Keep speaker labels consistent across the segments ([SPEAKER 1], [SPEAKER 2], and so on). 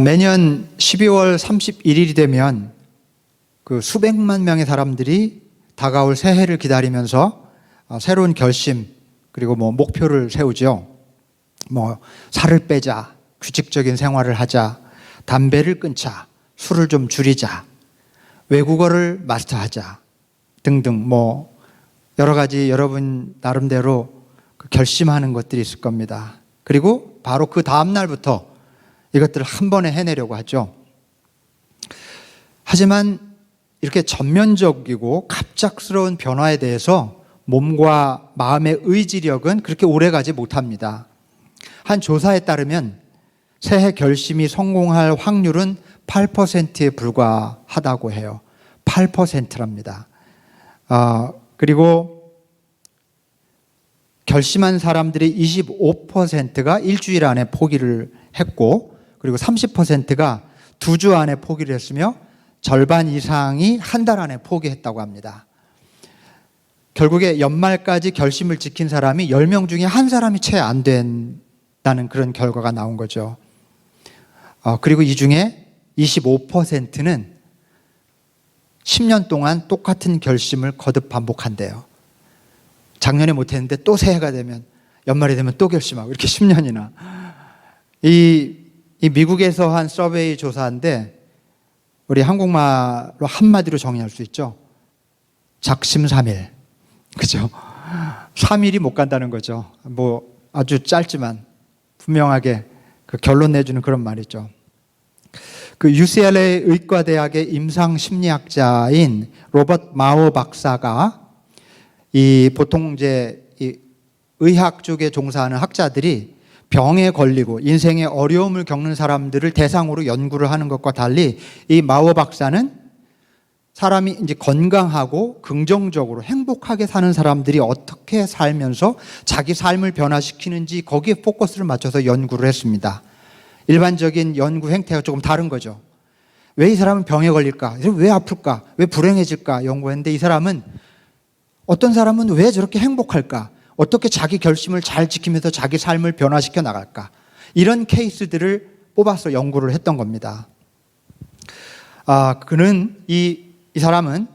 [SPEAKER 1] 매년 12월 31일이 되면 그 수백만 명의 사람들이 다가올 새해를 기다리면서 새로운 결심 그리고 목표를 세우죠. 살을 빼자, 규칙적인 생활을 하자, 담배를 끊자, 술을 좀 줄이자, 외국어를 마스터하자 등등 여러 가지 여러분 나름대로 결심하는 것들이 있을 겁니다. 그리고 바로 그 다음 날부터 이것들을 한 번에 해내려고 하죠. 하지만 이렇게 전면적이고 갑작스러운 변화에 대해서 몸과 마음의 의지력은 그렇게 오래가지 못합니다. 한 조사에 따르면 새해 결심이 성공할 확률은 8%에 불과하다고 해요. 8%랍니다. 그리고 결심한 사람들이 25%가 일주일 안에 포기를 했고, 그리고 30%가 2주 안에 포기를 했으며 절반 이상이 한 달 안에 포기했다고 합니다. 결국에 연말까지 결심을 지킨 사람이 10명 중에 한 사람이 채 안 된다는 그런 결과가 나온 거죠. 그리고 이 중에 25%는 10년 동안 똑같은 결심을 거듭 반복한대요. 작년에 못했는데 또 새해가 되면, 연말이 되면 또 결심하고, 이렇게 10년이나. 이 미국에서 한 서베이 조사인데 우리 한국말로 한마디로 정의할 수 있죠. 작심삼일. 그죠? 3일이 못 간다는 거죠. 아주 짧지만 분명하게 그 결론 내주는 그런 말이죠. 그 UCLA 의과대학의 임상심리학자인 로버트 마워 박사가 보통 이 의학 쪽에 종사하는 학자들이 병에 걸리고 인생의 어려움을 겪는 사람들을 대상으로 연구를 하는 것과 달리 이 마워 박사는 사람이 이제 건강하고 긍정적으로 행복하게 사는 사람들이 어떻게 살면서 자기 삶을 변화시키는지 거기에 포커스를 맞춰서 연구를 했습니다. 일반적인 연구 행태가 조금 다른 거죠. 왜 이 사람은 병에 걸릴까? 왜 아플까? 왜 불행해질까? 연구했는데 어떤 사람은 왜 저렇게 행복할까? 어떻게 자기 결심을 잘 지키면서 자기 삶을 변화시켜 나갈까? 이런 케이스들을 뽑아서 연구를 했던 겁니다. 이 사람은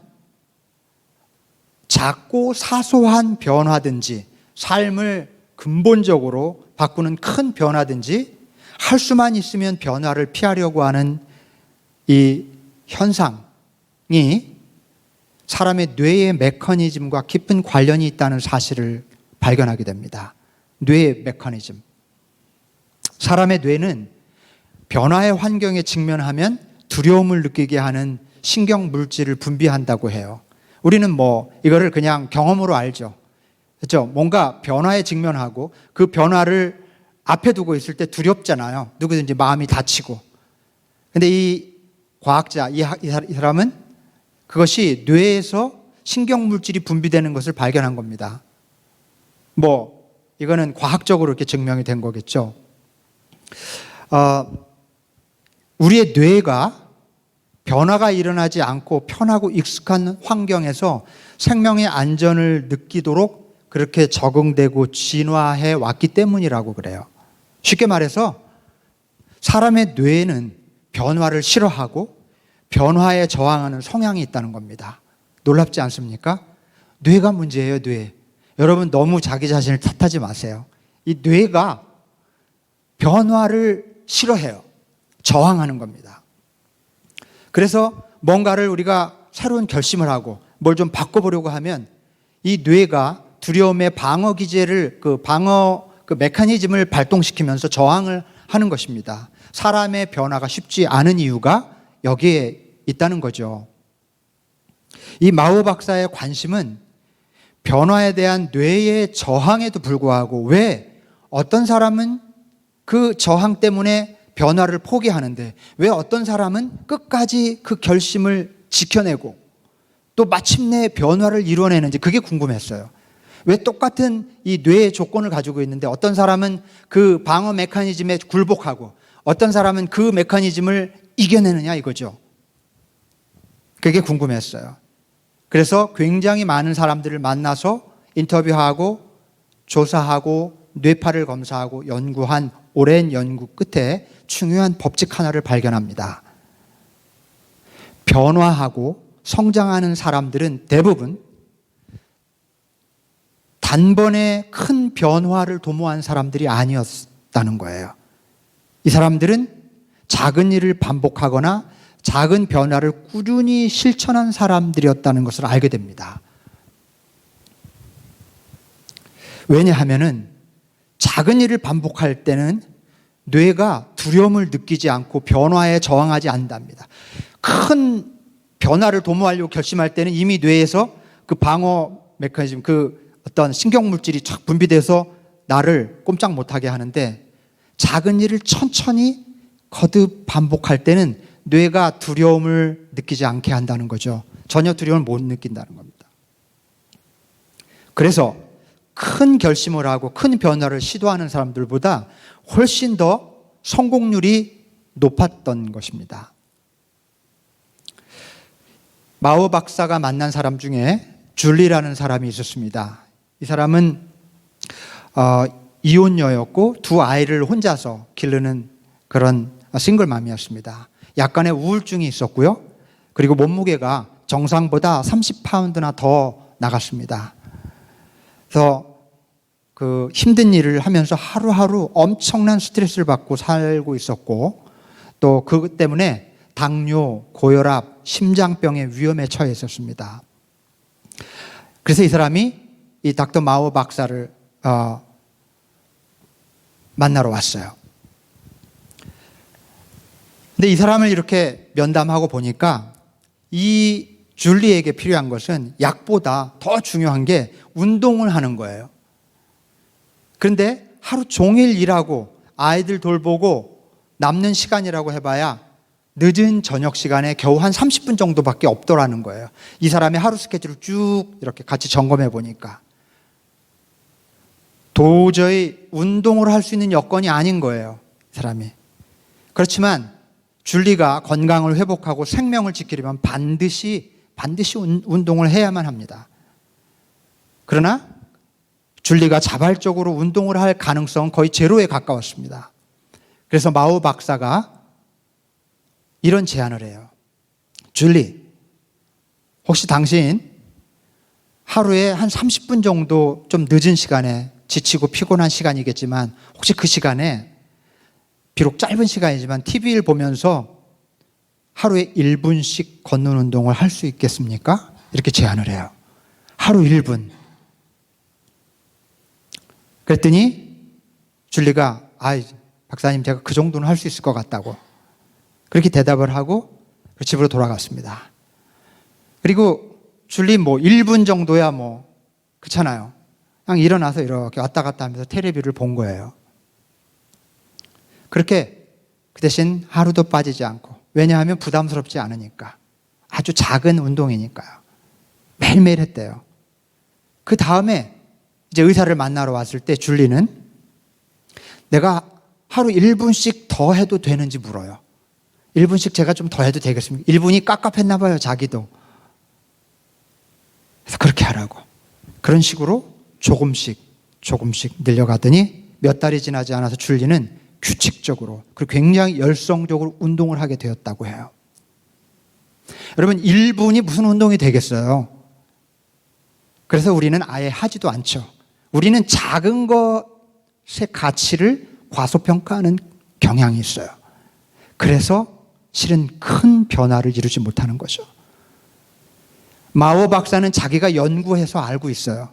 [SPEAKER 1] 작고 사소한 변화든지 삶을 근본적으로 바꾸는 큰 변화든지 할 수만 있으면 변화를 피하려고 하는 이 현상이 사람의 뇌의 메커니즘과 깊은 관련이 있다는 사실을 발견하게 됩니다. 뇌의 메커니즘. 사람의 뇌는 변화의 환경에 직면하면 두려움을 느끼게 하는 신경 물질을 분비한다고 해요. 우리는 이거를 그냥 경험으로 알죠. 그렇죠? 뭔가 변화에 직면하고 그 변화를 앞에 두고 있을 때 두렵잖아요. 누구든지 마음이 다치고. 근데 이 과학자, 이 사람은 그것이 뇌에서 신경 물질이 분비되는 것을 발견한 겁니다. 이거는 과학적으로 이렇게 증명이 된 거겠죠. 우리의 뇌가 변화가 일어나지 않고 편하고 익숙한 환경에서 생명의 안전을 느끼도록 그렇게 적응되고 진화해 왔기 때문이라고 그래요. 쉽게 말해서 사람의 뇌에는 변화를 싫어하고 변화에 저항하는 성향이 있다는 겁니다. 놀랍지 않습니까? 뇌가 문제예요, 뇌. 여러분 너무 자기 자신을 탓하지 마세요. 이 뇌가 변화를 싫어해요. 저항하는 겁니다. 그래서 뭔가를 우리가 새로운 결심을 하고 뭘 좀 바꿔보려고 하면 이 뇌가 두려움의 방어 기제를 방어 메커니즘을 발동시키면서 저항을 하는 것입니다. 사람의 변화가 쉽지 않은 이유가 여기에 있다는 거죠. 이 마오 박사의 관심은 변화에 대한 뇌의 저항에도 불구하고 왜 어떤 사람은 그 저항 때문에 변화를 포기하는데 왜 어떤 사람은 끝까지 그 결심을 지켜내고 또 마침내 변화를 이루어내는지 그게 궁금했어요. 왜 똑같은 이 뇌의 조건을 가지고 있는데 어떤 사람은 그 방어 메커니즘에 굴복하고 어떤 사람은 그 메커니즘을 이겨내느냐 이거죠. 그게 궁금했어요. 그래서 굉장히 많은 사람들을 만나서 인터뷰하고 조사하고 뇌파를 검사하고 연구한 오랜 연구 끝에 중요한 법칙 하나를 발견합니다. 변화하고 성장하는 사람들은 대부분 단번에 큰 변화를 도모한 사람들이 아니었다는 거예요. 이 사람들은 작은 일을 반복하거나 작은 변화를 꾸준히 실천한 사람들이었다는 것을 알게 됩니다. 왜냐하면은 작은 일을 반복할 때는 뇌가 두려움을 느끼지 않고 변화에 저항하지 않는답니다. 큰 변화를 도모하려고 결심할 때는 이미 뇌에서 그 방어 메커니즘, 그 어떤 신경물질이 쫙 분비돼서 나를 꼼짝 못하게 하는데, 작은 일을 천천히 거듭 반복할 때는 뇌가 두려움을 느끼지 않게 한다는 거죠. 전혀 두려움을 못 느낀다는 겁니다. 그래서 큰 결심을 하고 큰 변화를 시도하는 사람들보다 훨씬 더 성공률이 높았던 것입니다. 마오 박사가 만난 사람 중에 줄리라는 사람이 있었습니다. 이 사람은 이혼녀였고 두 아이를 혼자서 기르는 그런 싱글맘이었습니다. 약간의 우울증이 있었고요. 그리고 몸무게가 정상보다 30파운드나 더 나갔습니다. 그래서 그 힘든 일을 하면서 하루하루 엄청난 스트레스를 받고 살고 있었고, 또 그것 때문에 당뇨, 고혈압, 심장병의 위험에 처해 있었습니다. 그래서 이 사람이 이 닥터 마오 박사를 만나러 왔어요. 근데 이 사람을 이렇게 면담하고 보니까 이 줄리에게 필요한 것은 약보다 더 중요한 게 운동을 하는 거예요. 그런데 하루 종일 일하고 아이들 돌보고 남는 시간이라고 해봐야 늦은 저녁 시간에 겨우 한 30분 정도밖에 없더라는 거예요. 이 사람의 하루 스케줄을 쭉 이렇게 같이 점검해 보니까 도저히 운동을 할 수 있는 여건이 아닌 거예요, 이 사람이. 그렇지만 줄리가 건강을 회복하고 생명을 지키려면 반드시 운동을 해야만 합니다. 그러나 줄리가 자발적으로 운동을 할 가능성은 거의 제로에 가까웠습니다. 그래서 마오 박사가 이런 제안을 해요. 줄리, 혹시 당신 하루에 한 30분 정도 좀 늦은 시간에, 지치고 피곤한 시간이겠지만 혹시 그 시간에 비록 짧은 시간이지만 TV를 보면서 하루에 1분씩 걷는 운동을 할 수 있겠습니까? 이렇게 제안을 해요. 하루 1분. 그랬더니 줄리가 박사님, 제가 그 정도는 할 수 있을 것 같다고 그렇게 대답을 하고 집으로 돌아갔습니다. 그리고 줄리 1분 정도야 그렇잖아요. 그냥 일어나서 이렇게 왔다 갔다 하면서 텔레비를 본 거예요. 그렇게 그 대신 하루도 빠지지 않고, 왜냐하면 부담스럽지 않으니까, 아주 작은 운동이니까요. 매일매일 했대요. 그 다음에 이제 의사를 만나러 왔을 때 줄리는 내가 하루 1분씩 더 해도 되는지 물어요. 1분씩 제가 좀 더 해도 되겠습니까? 1분이 깝깝했나 봐요, 자기도. 그래서 그렇게 하라고. 그런 식으로 조금씩 늘려가더니 몇 달이 지나지 않아서 줄리는 규칙적으로 그리고 굉장히 열성적으로 운동을 하게 되었다고 해요. 여러분, 1분이 무슨 운동이 되겠어요? 그래서 우리는 아예 하지도 않죠. 우리는 작은 것의 가치를 과소평가하는 경향이 있어요. 그래서 실은 큰 변화를 이루지 못하는 거죠. 마오 박사는 자기가 연구해서 알고 있어요.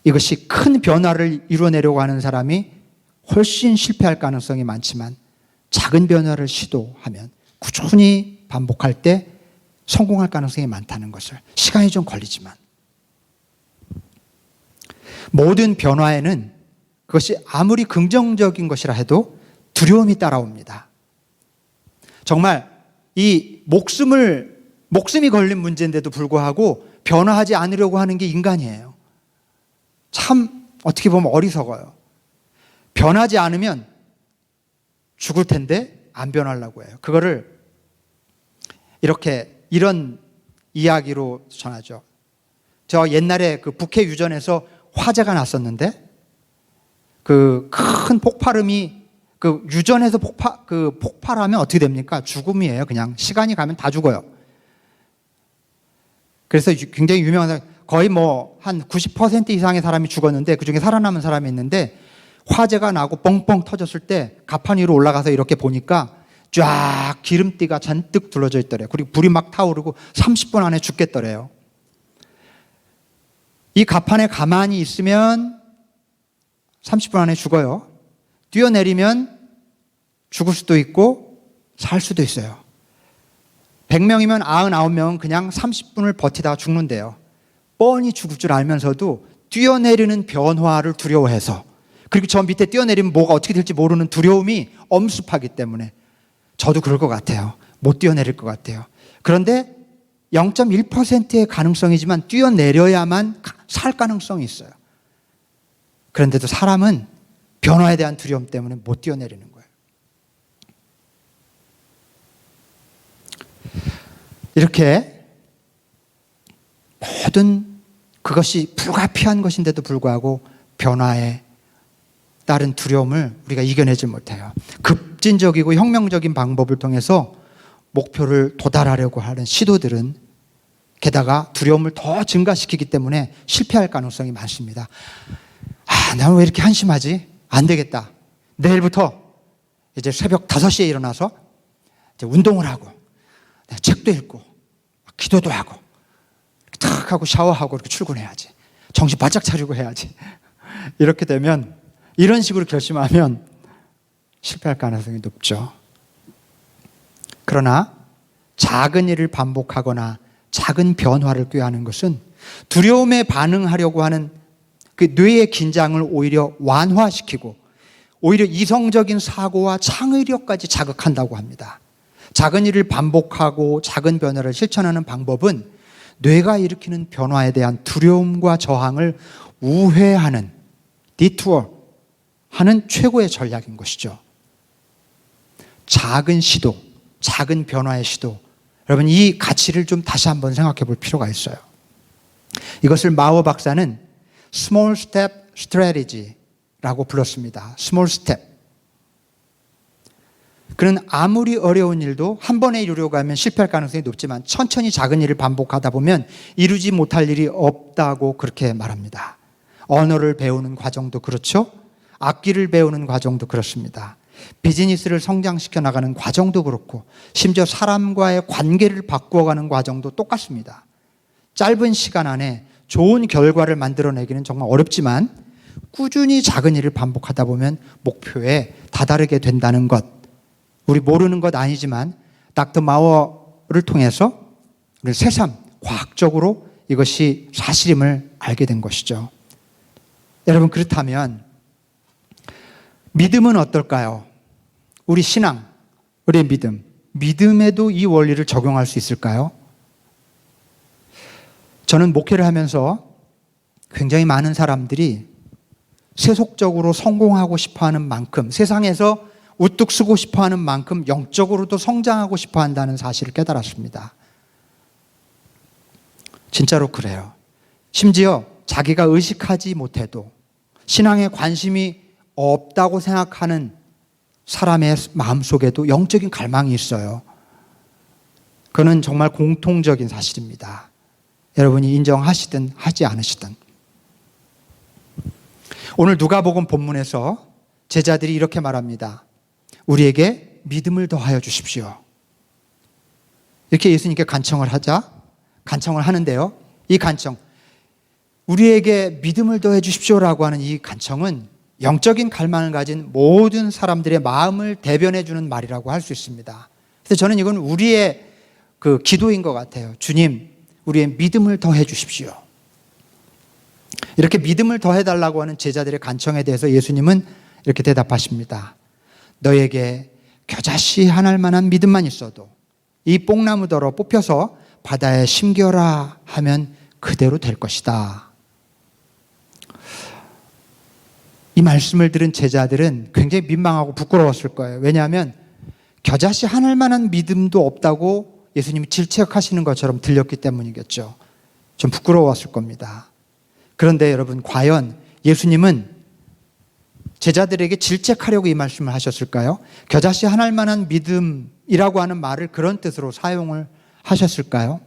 [SPEAKER 1] 이것이 큰 변화를 이뤄내려고 하는 사람이 훨씬 실패할 가능성이 많지만 작은 변화를 시도하면 꾸준히 반복할 때 성공할 가능성이 많다는 것을, 시간이 좀 걸리지만, 모든 변화에는 그것이 아무리 긍정적인 것이라 해도 두려움이 따라옵니다. 정말 이 목숨이 걸린 문제인데도 불구하고 변화하지 않으려고 하는 게 인간이에요. 참 어떻게 보면 어리석어요. 변하지 않으면 죽을 텐데 안 변하려고 해요. 그거를 이런 이야기로 전하죠. 저 옛날에 그 북해 유전에서 화재가 났었는데 그 큰 폭발음이 그 유전에서 폭발하면 어떻게 됩니까? 죽음이에요. 그냥 시간이 가면 다 죽어요. 그래서 굉장히 유명한, 거의 뭐 한 90% 이상의 사람이 죽었는데 그중에 살아남은 사람이 있는데, 화재가 나고 뻥뻥 터졌을 때 가판 위로 올라가서 이렇게 보니까 쫙 기름띠가 잔뜩 둘러져 있더래요. 그리고 불이 막 타오르고 30분 안에 죽겠더래요. 이 가판에 가만히 있으면 30분 안에 죽어요. 뛰어내리면 죽을 수도 있고 살 수도 있어요. 100명이면 99명은 그냥 30분을 버티다가 죽는데요. 뻔히 죽을 줄 알면서도 뛰어내리는 변화를 두려워해서, 그리고 저 밑에 뛰어내리면 뭐가 어떻게 될지 모르는 두려움이 엄습하기 때문에, 저도 그럴 것 같아요. 못 뛰어내릴 것 같아요. 그런데 0.1%의 가능성이지만 뛰어내려야만 살 가능성이 있어요. 그런데도 사람은 변화에 대한 두려움 때문에 못 뛰어내리는 거예요. 이렇게 모든 그것이 불가피한 것인데도 불구하고 변화에 따른 두려움을 우리가 이겨내지 못해요. 급진적이고 혁명적인 방법을 통해서 목표를 도달하려고 하는 시도들은 게다가 두려움을 더 증가시키기 때문에 실패할 가능성이 많습니다. 나는 왜 이렇게 한심하지? 안 되겠다. 내일부터 이제 새벽 5시에 일어나서 이제 운동을 하고 책도 읽고 기도도 하고 탁 하고 샤워하고 이렇게 출근해야지. 정신 바짝 차리고 해야지. 이렇게 되면, 이런 식으로 결심하면 실패할 가능성이 높죠. 그러나 작은 일을 반복하거나 작은 변화를 꾀하는 것은 두려움에 반응하려고 하는 그 뇌의 긴장을 오히려 완화시키고 오히려 이성적인 사고와 창의력까지 자극한다고 합니다. 작은 일을 반복하고 작은 변화를 실천하는 방법은 뇌가 일으키는 변화에 대한 두려움과 저항을 우회하는, 디투어 하는 최고의 전략인 것이죠. 작은 시도, 작은 변화의 시도, 여러분 이 가치를 좀 다시 한번 생각해 볼 필요가 있어요. 이것을 마오 박사는 Small Step Strategy라고 불렀습니다. Small Step. 그는 아무리 어려운 일도 한 번에 이루려고 하면 실패할 가능성이 높지만 천천히 작은 일을 반복하다 보면 이루지 못할 일이 없다고 그렇게 말합니다. 언어를 배우는 과정도 그렇죠. 악기를 배우는 과정도 그렇습니다. 비즈니스를 성장시켜 나가는 과정도 그렇고 심지어 사람과의 관계를 바꾸어가는 과정도 똑같습니다. 짧은 시간 안에 좋은 결과를 만들어내기는 정말 어렵지만 꾸준히 작은 일을 반복하다 보면 목표에 다다르게 된다는 것, 우리 모르는 것 아니지만 닥터 마워를 통해서 우리 새삼 과학적으로 이것이 사실임을 알게 된 것이죠. 여러분, 그렇다면 믿음은 어떨까요? 우리 신앙, 우리의 믿음에도 이 원리를 적용할 수 있을까요? 저는 목회를 하면서 굉장히 많은 사람들이 세속적으로 성공하고 싶어하는 만큼, 세상에서 우뚝 서고 싶어하는 만큼 영적으로도 성장하고 싶어한다는 사실을 깨달았습니다. 진짜로 그래요. 심지어 자기가 의식하지 못해도 신앙에 관심이 없다고 생각하는 사람의 마음속에도 영적인 갈망이 있어요. 그건 정말 공통적인 사실입니다. 여러분이 인정하시든 하지 않으시든. 오늘 누가복음 본문에서 제자들이 이렇게 말합니다. 우리에게 믿음을 더하여 주십시오. 이렇게 예수님께 간청을 하는데요. 이 간청, 우리에게 믿음을 더해 주십시오라고 하는 이 간청은 영적인 갈망을 가진 모든 사람들의 마음을 대변해 주는 말이라고 할 수 있습니다. 그래서 저는 이건 우리의 그 기도인 것 같아요. 주님, 우리의 믿음을 더해 주십시오. 이렇게 믿음을 더해 달라고 하는 제자들의 간청에 대해서 예수님은 이렇게 대답하십니다. 너에게 겨자씨 하나일 만한 믿음만 있어도 이 뽕나무더러 뽑혀서 바다에 심겨라 하면 그대로 될 것이다. 이 말씀을 들은 제자들은 굉장히 민망하고 부끄러웠을 거예요. 왜냐하면 겨자씨 하나일 만한 믿음도 없다고 예수님이 질책하시는 것처럼 들렸기 때문이겠죠. 좀 부끄러웠을 겁니다. 그런데 여러분, 과연 예수님은 제자들에게 질책하려고 이 말씀을 하셨을까요? 겨자씨 하나일 만한 믿음이라고 하는 말을 그런 뜻으로 사용을 하셨을까요?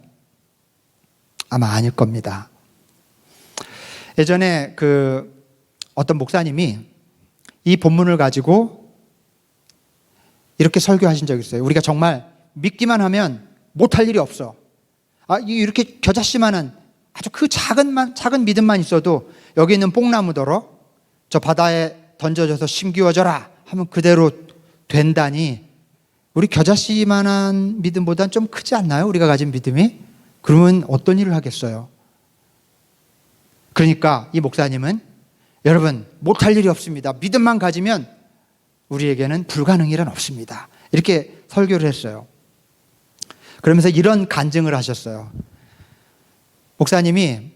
[SPEAKER 1] 아마 아닐 겁니다. 예전에 어떤 목사님이 이 본문을 가지고 이렇게 설교하신 적이 있어요. 우리가 정말 믿기만 하면 못할 일이 없어. 이렇게 겨자씨만한 아주 그 작은 믿음만 있어도 여기 있는 뽕나무더러 저 바다에 던져져서 심기워져라 하면 그대로 된다니, 우리 겨자씨만한 믿음보다는 좀 크지 않나요? 우리가 가진 믿음이? 그러면 어떤 일을 하겠어요? 그러니까 이 목사님은 여러분 못할 일이 없습니다. 믿음만 가지면 우리에게는 불가능한 일은 없습니다. 이렇게 설교를 했어요. 그러면서 이런 간증을 하셨어요. 목사님이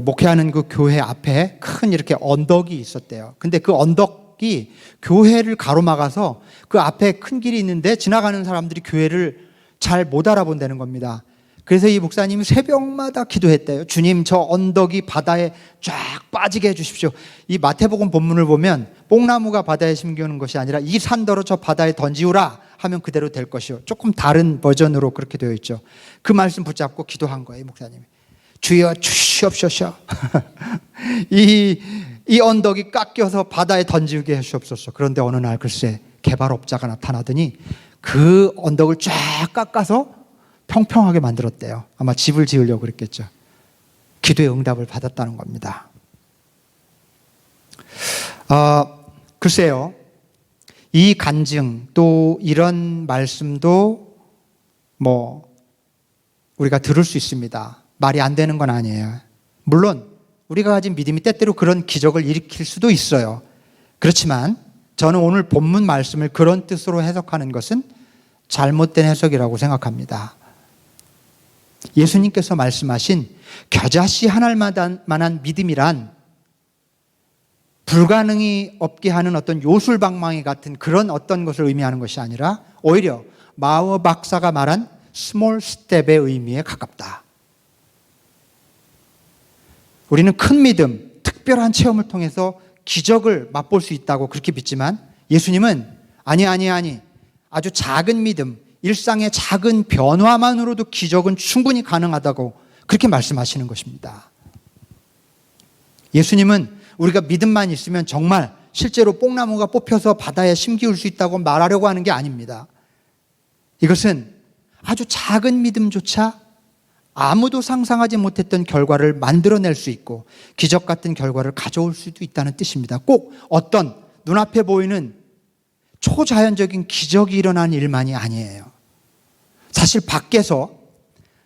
[SPEAKER 1] 목회하는 그 교회 앞에 큰 이렇게 언덕이 있었대요. 근데 그 언덕이 교회를 가로막아서 그 앞에 큰 길이 있는데 지나가는 사람들이 교회를 잘 못 알아본다는 겁니다. 그래서 이 목사님이 새벽마다 기도했대요. 주님, 저 언덕이 바다에 쫙 빠지게 해주십시오. 이 마태복음 본문을 보면 뽕나무가 바다에 심기우는 것이 아니라 이 산더러 저 바다에 던지우라 하면 그대로 될 것이요. 조금 다른 버전으로 그렇게 되어 있죠. 그 말씀 붙잡고 기도한 거예요, 목사님이. 주여 주시옵소서. 이 언덕이 깎여서 바다에 던지게 해주옵소서. 그런데 어느 날 글쎄 개발업자가 나타나더니 그 언덕을 쫙 깎아서 평평하게 만들었대요. 아마 집을 지으려고 그랬겠죠. 기도의 응답을 받았다는 겁니다. 글쎄요, 이 간증 또 이런 말씀도 우리가 들을 수 있습니다. 말이 안 되는 건 아니에요. 물론 우리가 가진 믿음이 때때로 그런 기적을 일으킬 수도 있어요. 그렇지만 저는 오늘 본문 말씀을 그런 뜻으로 해석하는 것은 잘못된 해석이라고 생각합니다. 예수님께서 말씀하신 겨자씨 하나만한 믿음이란 불가능이 없게 하는 어떤 요술방망이 같은 그런 어떤 것을 의미하는 것이 아니라 오히려 마어 박사가 말한 스몰 스텝의 의미에 가깝다. 우리는 큰 믿음, 특별한 체험을 통해서 기적을 맛볼 수 있다고 그렇게 믿지만 예수님은 아니 아주 작은 믿음, 일상의 작은 변화만으로도 기적은 충분히 가능하다고 그렇게 말씀하시는 것입니다. 예수님은 우리가 믿음만 있으면 정말 실제로 뽕나무가 뽑혀서 바다에 심기울 수 있다고 말하려고 하는 게 아닙니다. 이것은 아주 작은 믿음조차 아무도 상상하지 못했던 결과를 만들어낼 수 있고 기적 같은 결과를 가져올 수도 있다는 뜻입니다. 꼭 어떤 눈앞에 보이는 초자연적인 기적이 일어나는 일만이 아니에요. 사실 밖에서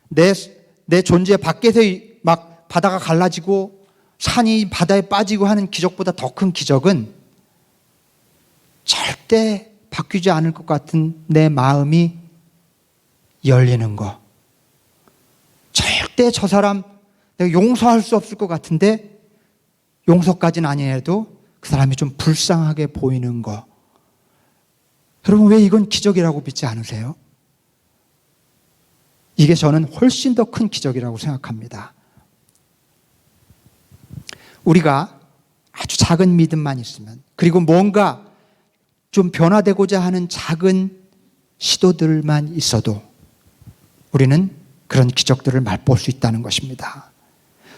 [SPEAKER 1] 내 존재 밖에서 막 바다가 갈라지고 산이 바다에 빠지고 하는 기적보다 더 큰 기적은 절대 바뀌지 않을 것 같은 내 마음이 열리는 거. 절대 저 사람 내가 용서할 수 없을 것 같은데 용서까지는 아니어도 그 사람이 좀 불쌍하게 보이는 거. 여러분, 왜 이건 기적이라고 믿지 않으세요? 이게 저는 훨씬 더 큰 기적이라고 생각합니다. 우리가 아주 작은 믿음만 있으면, 그리고 뭔가 좀 변화되고자 하는 작은 시도들만 있어도 우리는 그런 기적들을 맛볼 수 있다는 것입니다.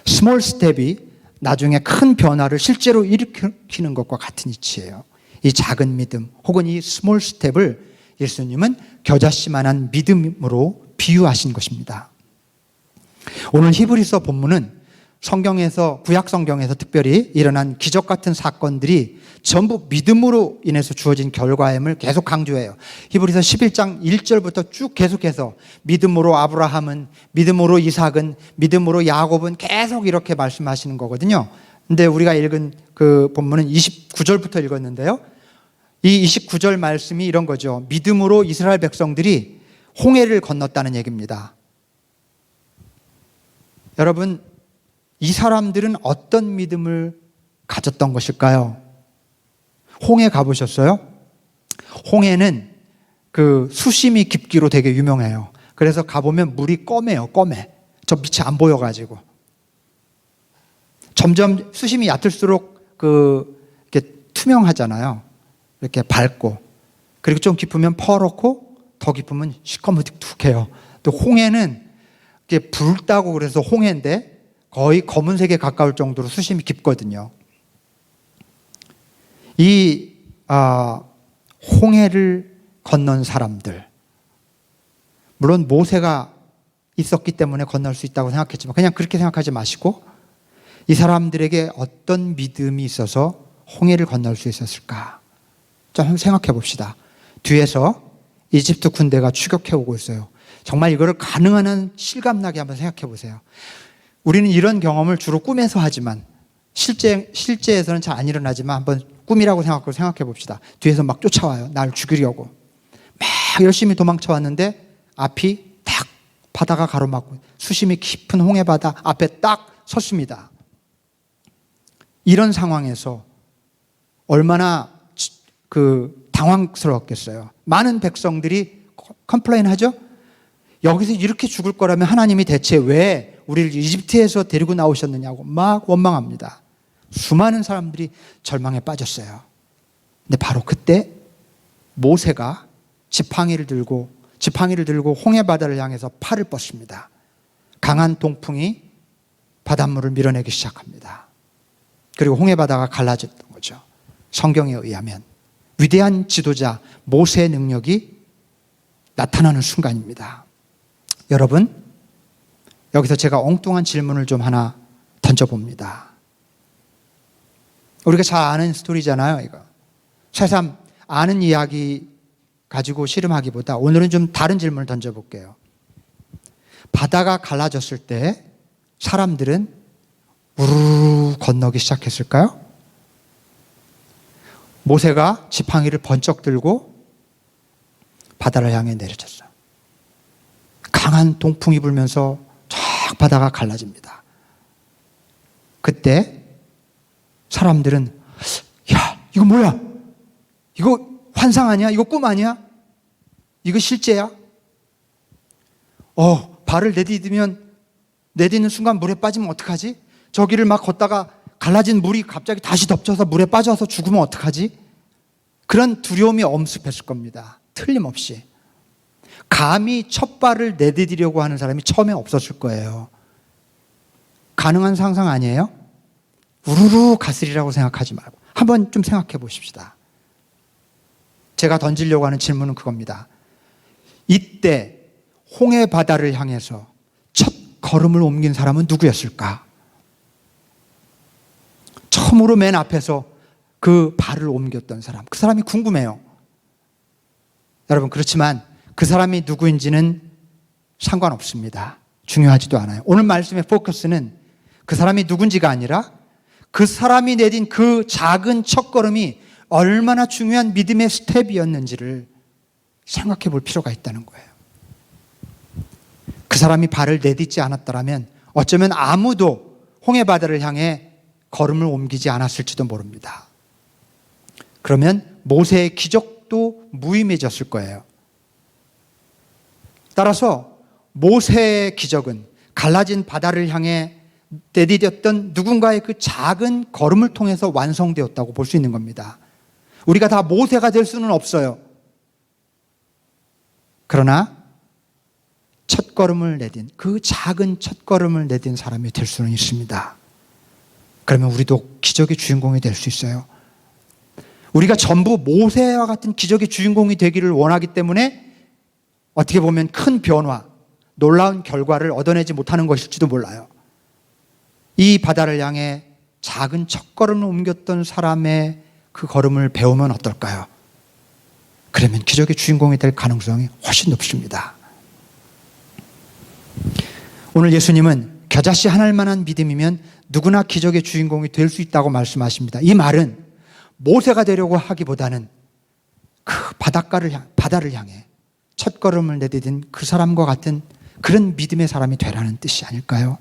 [SPEAKER 1] 스몰 스텝이 나중에 큰 변화를 실제로 일으키는 것과 같은 이치예요. 이 작은 믿음 혹은 이 스몰 스텝을 예수님은 겨자씨만한 믿음으로 비유하신 것입니다. 오늘 히브리서 본문은 성경에서, 구약 성경에서 특별히 일어난 기적 같은 사건들이 전부 믿음으로 인해서 주어진 결과임을 계속 강조해요. 히브리서 11장 1절부터 쭉 계속해서 믿음으로 아브라함은, 믿음으로 이삭은, 믿음으로 야곱은 계속 이렇게 말씀하시는 거거든요. 근데 우리가 읽은 그 본문은 29절부터 읽었는데요. 이 29절 말씀이 이런 거죠. 믿음으로 이스라엘 백성들이 홍해를 건넜다는 얘기입니다. 여러분, 이 사람들은 어떤 믿음을 가졌던 것일까요? 홍해 가보셨어요? 홍해는 그 수심이 깊기로 되게 유명해요. 그래서 가보면 물이 검해요, 검해. 저 밑이 안 보여가지고. 점점 수심이 얕을수록 이렇게 투명하잖아요. 이렇게 밝고, 그리고 좀 깊으면 퍼렇고, 더 깊으면 시커멓게 또 홍해는 이게 붉다고 그래서 홍해인데 거의 검은색에 가까울 정도로 수심이 깊거든요. 이 홍해를 건넌 사람들, 물론 모세가 있었기 때문에 건널 수 있다고 생각했지만 그냥 그렇게 생각하지 마시고 이 사람들에게 어떤 믿음이 있어서 홍해를 건널 수 있었을까? 좀 생각해 봅시다. 뒤에서 이집트 군대가 추격해 오고 있어요. 정말 이거를 가능한 한 실감나게 한번 생각해 보세요. 우리는 이런 경험을 주로 꿈에서 하지만 실제에서는 잘 안 일어나지만 한번 꿈이라고 생각하고 생각해 봅시다. 뒤에서 막 쫓아와요. 날 죽이려고. 막 열심히 도망쳐 왔는데 앞이 딱 바다가 가로막고 수심이 깊은 홍해바다 앞에 딱 섰습니다. 이런 상황에서 얼마나 당황스러웠겠어요. 많은 백성들이 컴플레인 하죠. 여기서 이렇게 죽을 거라면 하나님이 대체 왜 우리를 이집트에서 데리고 나오셨느냐고 막 원망합니다. 수많은 사람들이 절망에 빠졌어요. 근데 바로 그때 모세가 지팡이를 들고 홍해 바다를 향해서 팔을 뻗습니다. 강한 동풍이 바닷물을 밀어내기 시작합니다. 그리고 홍해 바다가 갈라졌던 거죠. 성경에 의하면 위대한 지도자 모세의 능력이 나타나는 순간입니다. 여러분, 여기서 제가 엉뚱한 질문을 좀 하나 던져봅니다. 우리가 잘 아는 스토리잖아요, 이거. 새삼 아는 이야기 가지고 씨름하기보다 오늘은 좀 다른 질문을 던져볼게요. 바다가 갈라졌을 때 사람들은 우르르 건너기 시작했을까요? 모세가 지팡이를 번쩍 들고 바다를 향해 내려졌어요. 강한 동풍이 불면서 쫙 바다가 갈라집니다. 그때 사람들은 야, 이거 뭐야? 이거 환상 아니야? 이거 꿈 아니야? 이거 실제야? 발을 내디디는 순간 물에 빠지면 어떡하지? 저기를 막 걷다가 갈라진 물이 갑자기 다시 덮쳐서 물에 빠져서 죽으면 어떡하지? 그런 두려움이 엄습했을 겁니다. 틀림없이. 감히 첫 발을 내디디려고 하는 사람이 처음에 없었을 거예요. 가능한 상상 아니에요? 우르르 갔으리라고 생각하지 말고 한번 좀 생각해 보십시다. 제가 던지려고 하는 질문은 그겁니다. 이때 홍해 바다를 향해서 첫 걸음을 옮긴 사람은 누구였을까? 처음으로 맨 앞에서 그 발을 옮겼던 사람, 그 사람이 궁금해요. 여러분, 그렇지만 그 사람이 누구인지는 상관없습니다. 중요하지도 않아요. 오늘 말씀의 포커스는 그 사람이 누군지가 아니라 그 사람이 내딘 그 작은 첫걸음이 얼마나 중요한 믿음의 스텝이었는지를 생각해 볼 필요가 있다는 거예요. 그 사람이 발을 내딛지 않았더라면 어쩌면 아무도 홍해 바다를 향해 걸음을 옮기지 않았을지도 모릅니다. 그러면 모세의 기적도 무의미해졌을 거예요. 따라서 모세의 기적은 갈라진 바다를 향해 내디뎠던 누군가의 그 작은 걸음을 통해서 완성되었다고 볼 수 있는 겁니다. 우리가 다 모세가 될 수는 없어요. 그러나 첫걸음을 내딘, 그 작은 첫걸음을 내딘 사람이 될 수는 있습니다. 그러면 우리도 기적의 주인공이 될 수 있어요. 우리가 전부 모세와 같은 기적의 주인공이 되기를 원하기 때문에 어떻게 보면 큰 변화, 놀라운 결과를 얻어내지 못하는 것일지도 몰라요. 이 바다를 향해 작은 첫걸음을 옮겼던 사람의 그 걸음을 배우면 어떨까요? 그러면 기적의 주인공이 될 가능성이 훨씬 높습니다. 오늘 예수님은 겨자씨 하나만한 믿음이면 누구나 기적의 주인공이 될 수 있다고 말씀하십니다. 이 말은 모세가 되려고 하기보다는 그 바다를 향해 첫걸음을 내디딘 그 사람과 같은 그런 믿음의 사람이 되라는 뜻이 아닐까요?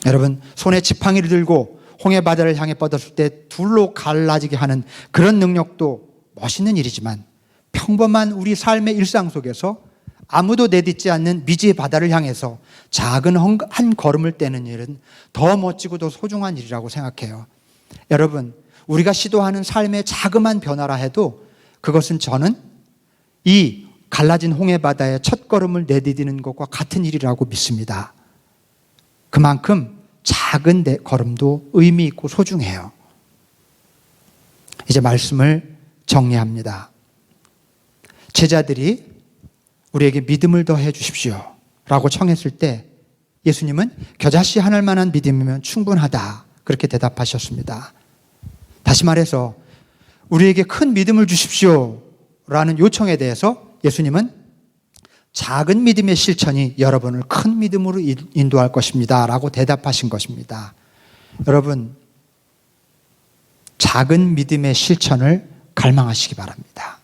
[SPEAKER 1] 여러분, 손에 지팡이를 들고 홍해 바다를 향해 뻗었을 때 둘로 갈라지게 하는 그런 능력도 멋있는 일이지만 평범한 우리 삶의 일상 속에서 아무도 내딛지 않는 미지의 바다를 향해서 작은 한 걸음을 떼는 일은 더 멋지고 더 소중한 일이라고 생각해요. 여러분, 우리가 시도하는 삶의 자그마한 변화라 해도 그것은 저는 이 갈라진 홍해바다에 첫걸음을 내디디는 것과 같은 일이라고 믿습니다. 그만큼 작은 내 걸음도 의미 있고 소중해요. 이제 말씀을 정리합니다. 제자들이 우리에게 믿음을 더해 주십시오 라고 청했을 때 예수님은 겨자씨 하나일 만한 믿음이면 충분하다 그렇게 대답하셨습니다. 다시 말해서 우리에게 큰 믿음을 주십시오 라는 요청에 대해서 예수님은 작은 믿음의 실천이 여러분을 큰 믿음으로 인도할 것입니다 라고 대답하신 것입니다. 여러분, 작은 믿음의 실천을 갈망하시기 바랍니다.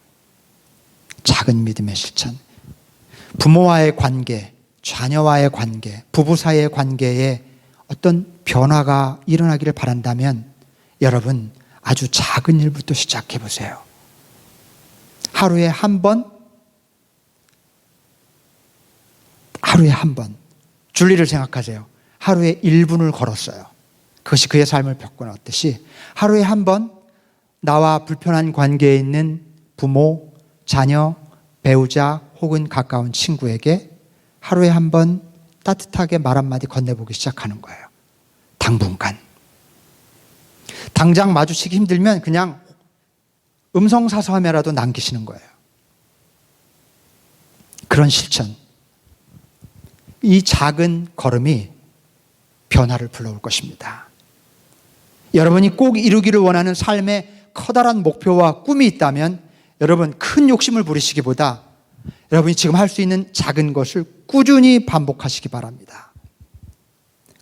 [SPEAKER 1] 작은 믿음의 실천. 부모와의 관계, 자녀와의 관계, 부부 사이의 관계에 어떤 변화가 일어나기를 바란다면 여러분 아주 작은 일부터 시작해 보세요. 하루에 한 번 줄리를 생각하세요. 하루에 1분을 걸었어요. 그것이 그의 삶을 바꿔놨듯이 하루에 한 번 나와 불편한 관계에 있는 부모, 자녀, 배우자 혹은 가까운 친구에게 하루에 한 번 따뜻하게 말 한마디 건네보기 시작하는 거예요. 당분간. 당장 마주치기 힘들면 그냥 음성사서함이라도 남기시는 거예요. 그런 실천. 이 작은 걸음이 변화를 불러올 것입니다. 여러분이 꼭 이루기를 원하는 삶의 커다란 목표와 꿈이 있다면 여러분 큰 욕심을 부리시기보다 여러분이 지금 할 수 있는 작은 것을 꾸준히 반복하시기 바랍니다.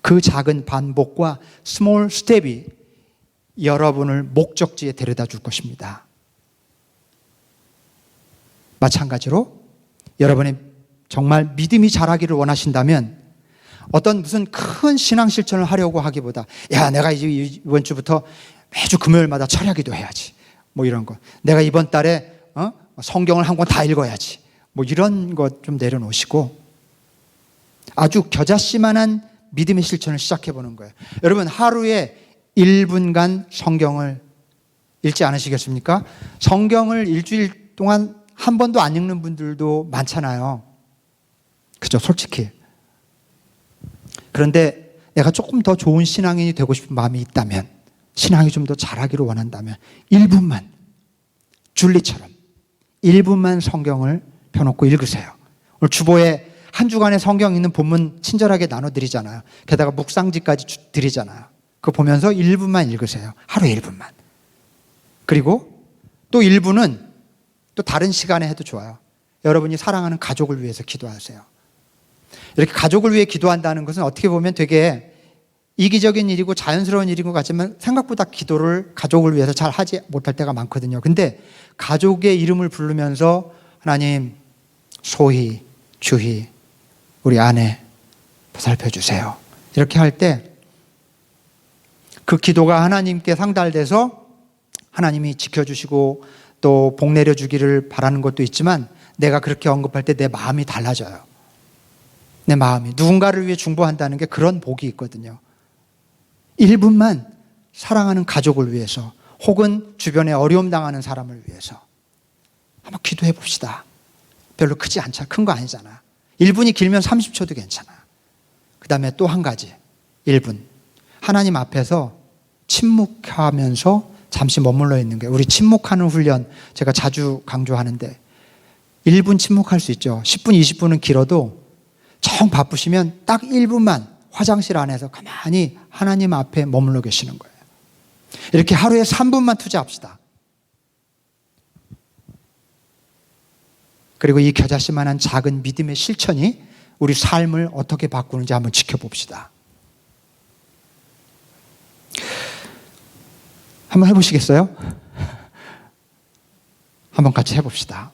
[SPEAKER 1] 그 작은 반복과 스몰 스텝이 여러분을 목적지에 데려다 줄 것입니다. 마찬가지로 여러분의 정말 믿음이 자라기를 원하신다면 어떤 무슨 큰 신앙 실천을 하려고 하기보다 야, 내가 이번 주부터 매주 금요일마다 철야기도 해야지. 뭐 이런 거. 내가 이번 달에 성경을 한 권 다 읽어야지. 뭐 이런 것 좀 내려놓으시고 아주 겨자씨만한 믿음의 실천을 시작해 보는 거예요. 여러분 하루에 1분간 성경을 읽지 않으시겠습니까? 성경을 일주일 동안 한 번도 안 읽는 분들도 많잖아요. 그죠? 솔직히. 그런데 내가 조금 더 좋은 신앙인이 되고 싶은 마음이 있다면, 신앙이 좀 더 잘하기를 원한다면 1분만, 줄리처럼 1분만 성경을 펴놓고 읽으세요. 오늘 주보에 한 주간의 성경 읽는 본문 친절하게 나눠드리잖아요. 게다가 묵상지까지 드리잖아요. 그거 보면서 1분만 읽으세요. 하루에 1분만. 그리고 또 1분은 또 다른 시간에 해도 좋아요. 여러분이 사랑하는 가족을 위해서 기도하세요. 이렇게 가족을 위해 기도한다는 것은 어떻게 보면 되게 이기적인 일이고 자연스러운 일인 것 같지만 생각보다 기도를 가족을 위해서 잘 하지 못할 때가 많거든요. 근데 가족의 이름을 부르면서 하나님, 소희, 주희, 우리 아내 보살펴 주세요. 이렇게 할 때 그 기도가 하나님께 상달돼서 하나님이 지켜주시고 또 복 내려주기를 바라는 것도 있지만 내가 그렇게 언급할 때 내 마음이 달라져요. 내 마음이. 누군가를 위해 중보한다는 게 그런 복이 있거든요. 1분만 사랑하는 가족을 위해서 혹은 주변에 어려움 당하는 사람을 위해서 한번 기도해 봅시다. 별로 크지 않잖아. 큰 거 아니잖아. 1분이 길면 30초도 괜찮아. 그 다음에 또 한 가지. 1분. 하나님 앞에서 침묵하면서 잠시 머물러 있는 게, 우리 침묵하는 훈련 제가 자주 강조하는데 1분 침묵할 수 있죠. 10분, 20분은 길어도 정 바쁘시면 딱 1분만 화장실 안에서 가만히 하나님 앞에 머물러 계시는 거예요. 이렇게 하루에 3분만 투자합시다. 그리고 이 겨자씨만한 작은 믿음의 실천이 우리 삶을 어떻게 바꾸는지 한번 지켜봅시다. 한번 해보시겠어요? 한번 같이 해봅시다.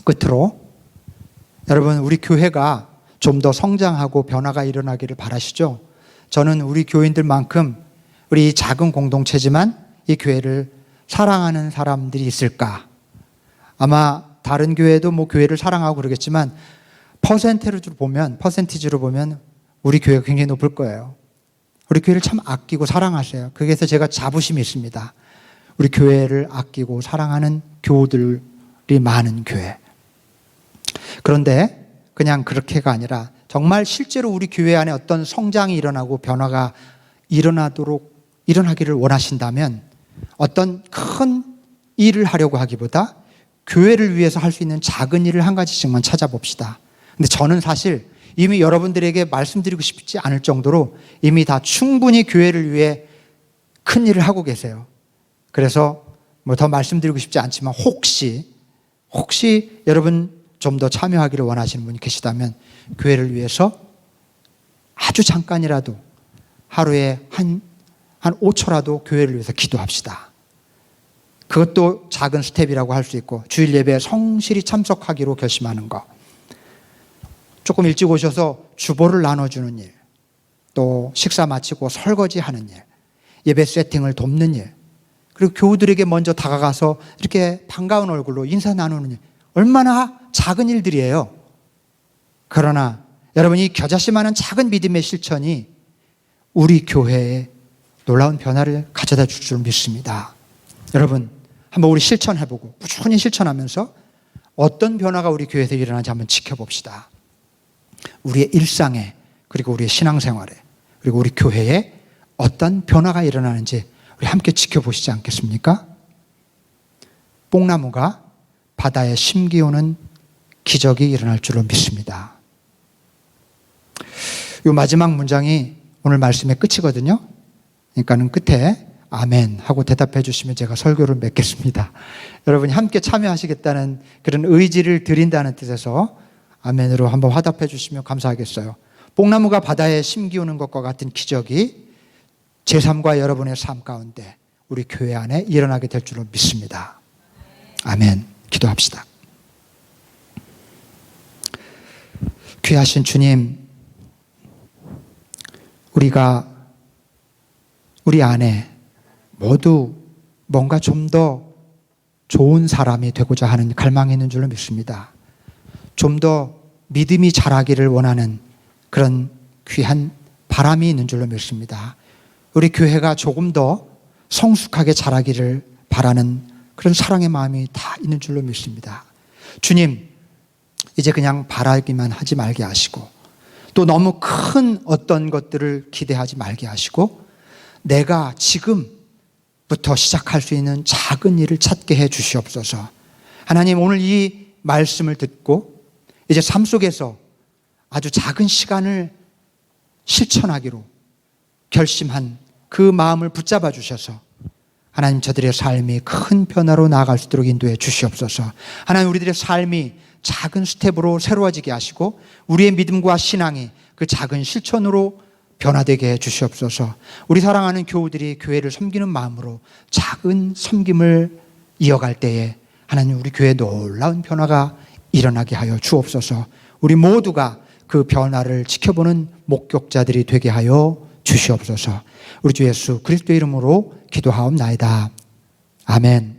[SPEAKER 1] 끝으로 여러분, 우리 교회가 좀 더 성장하고 변화가 일어나기를 바라시죠? 저는 우리 교인들만큼 우리 작은 공동체지만 이 교회를 사랑하는 사람들이 있을까? 아마 다른 교회도 뭐 교회를 사랑하고 그러겠지만 퍼센티지로 보면 우리 교회가 굉장히 높을 거예요. 우리 교회를 참 아끼고 사랑하세요. 거기에서 제가 자부심이 있습니다. 우리 교회를 아끼고 사랑하는 교우들이 많은 교회. 그런데 그냥 그렇게가 아니라 정말 실제로 우리 교회 안에 어떤 성장이 일어나고 변화가 일어나기를 원하신다면 어떤 큰 일을 하려고 하기보다 교회를 위해서 할 수 있는 작은 일을 한 가지씩만 찾아봅시다. 근데 저는 사실 이미 여러분들에게 말씀드리고 싶지 않을 정도로 이미 다 충분히 교회를 위해 큰 일을 하고 계세요. 그래서 뭐 더 말씀드리고 싶지 않지만 혹시 여러분 좀 더 참여하기를 원하시는 분이 계시다면 교회를 위해서 아주 잠깐이라도 하루에 한 5초라도 교회를 위해서 기도합시다. 그것도 작은 스텝이라고 할 수 있고, 주일 예배에 성실히 참석하기로 결심하는 거, 조금 일찍 오셔서 주보를 나눠주는 일, 또 식사 마치고 설거지하는 일, 예배 세팅을 돕는 일, 그리고 교우들에게 먼저 다가가서 이렇게 반가운 얼굴로 인사 나누는 일, 얼마나 작은 일들이에요. 그러나 여러분이 겨자씨만한 작은 믿음의 실천이 우리 교회에 놀라운 변화를 가져다 줄 줄 믿습니다. 여러분, 한번 우리 실천해보고 꾸준히 실천하면서 어떤 변화가 우리 교회에서 일어나는지 한번 지켜봅시다. 우리의 일상에, 그리고 우리의 신앙생활에, 그리고 우리 교회에 어떤 변화가 일어나는지 우리 함께 지켜보시지 않겠습니까? 뽕나무가 바다에 심기우는 기적이 일어날 줄로 믿습니다. 이 마지막 문장이 오늘 말씀의 끝이거든요. 그러니까는 끝에 아멘 하고 대답해 주시면 제가 설교를 맺겠습니다. 여러분이 함께 참여하시겠다는 그런 의지를 드린다는 뜻에서 아멘으로 한번 화답해 주시면 감사하겠어요. 뽕나무가 바다에 심기우는 것과 같은 기적이 제 삶과 여러분의 삶 가운데 우리 교회 안에 일어나게 될 줄로 믿습니다. 아멘. 기도합시다. 귀하신 주님, 우리가 우리 안에 모두 뭔가 좀 더 좋은 사람이 되고자 하는 갈망이 있는 줄로 믿습니다. 좀 더 믿음이 자라기를 원하는 그런 귀한 바람이 있는 줄로 믿습니다. 우리 교회가 조금 더 성숙하게 자라기를 바라는 그런 사랑의 마음이 다 있는 줄로 믿습니다. 주님, 이제 그냥 바라기만 하지 말게 하시고, 또 너무 큰 어떤 것들을 기대하지 말게 하시고, 내가 지금부터 시작할 수 있는 작은 일을 찾게 해 주시옵소서. 하나님, 오늘 이 말씀을 듣고 이제 삶 속에서 아주 작은 시간을 실천하기로 결심한 그 마음을 붙잡아 주셔서 하나님, 저들의 삶이 큰 변화로 나아갈 수 있도록 인도해 주시옵소서. 하나님, 우리들의 삶이 작은 스텝으로 새로워지게 하시고 우리의 믿음과 신앙이 그 작은 실천으로 변화되게 해 주시옵소서. 우리 사랑하는 교우들이 교회를 섬기는 마음으로 작은 섬김을 이어갈 때에 하나님, 우리 교회에 놀라운 변화가 일어나게 하여 주옵소서. 우리 모두가 그 변화를 지켜보는 목격자들이 되게 하여 주시옵소서. 우리 주 예수 그리스도의 이름으로 기도하옵나이다. 아멘.